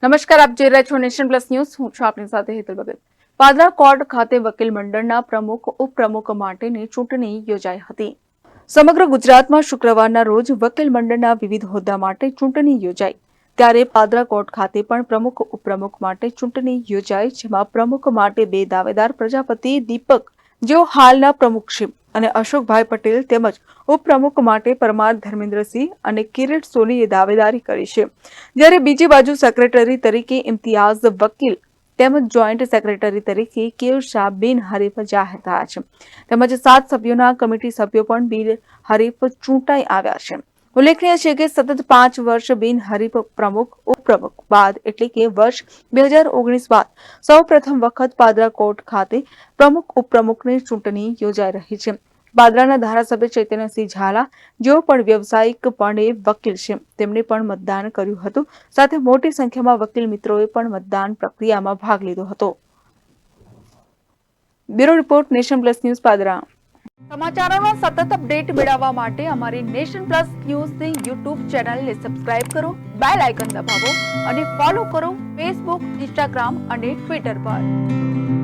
નમસ્કાર, આપ જોઈ રહ્યા છો નેશન પ્લસ ન્યૂઝ. હું છું આપની સાથે હેતલ ભગત. પાદરા કોર્ટ ખાતે વકીલ મંડળના પ્રમુખ ઉપપ્રમુખ માટેની ચૂંટણી યોજાઈ હતી. સમગ્ર ગુજરાતમાં શુક્રવારના રોજ વકીલ મંડળના વિવિધ હોદ્દા માટે ચૂંટણી યોજાઈ. ત્યારે પાદરા કોર્ટ ખાતે પણ પ્રમુખ ઉપપ્રમુખ માટે ચૂંટણી યોજાઈ, જેમાં પ્રમુખ માટે 2 દાવેદાર પ્રજાપતિ દીપક, જેઓ હાલના પ્રમુખ છે, અને અશોકભાઈ પટેલ, તેમજ ઉપપ્રમુખ માટે પરમાર ધર્મેન્દ્રસિંહ અને કિરીટ સોનીએ દાવેદારી કરી છે. જ્યારે બીજી બાજુ સેક્રેટરી તરીકે ઇમ્તિયાઝ વકીલ તેમજ જોઈન્ટ સેક્રેટરી તરીકે કેર શાહ બિનહરીફ જાહેર થયા છે. તેમજ 7 સભ્યોના કમિટી સભ્યો પણ બિનહરીફ ચૂંટાઈ આવ્યા છે. ઉલ્લેખનીય છે કે સતત 5 વર્ષ બિનહરીફ પ્રમુખ ઉપપ્રમુખ બાદ એટલે કે વર્ષ 2019 બાદ સૌપ્રથમ વખત પાદરા કોર્ટ ખાતે પ્રમુખ ઉપપ્રમુખની ચૂંટણી યોજાઈ રહી છે. પાદરાના ધારાસભ્ય ચૈતન્યસિંહ ઝાલા, જેઓ પણ વ્યવસાયિકપણે વકીલ છે, તેમણે પણ મતદાન કર્યું હતું. સાથે મોટી સંખ્યામાં વકીલ મિત્રોએ પણ મતદાન પ્રક્રિયામાં ભાગ લીધો હતો. Bureau report, nation plus news, Padra. સમાચારોનો સતત અપડેટ મેળવવા માટે અમારી નેશન પ્લસ ન્યૂઝની યુટ્યુબ ચેનલને સબસ્ક્રાઇબ કરો, બેલ આઇકન દબાવો અને ફોલો કરો ફેસબુક, ઇન્સ્ટાગ્રામ અને ટ્વિટર પર.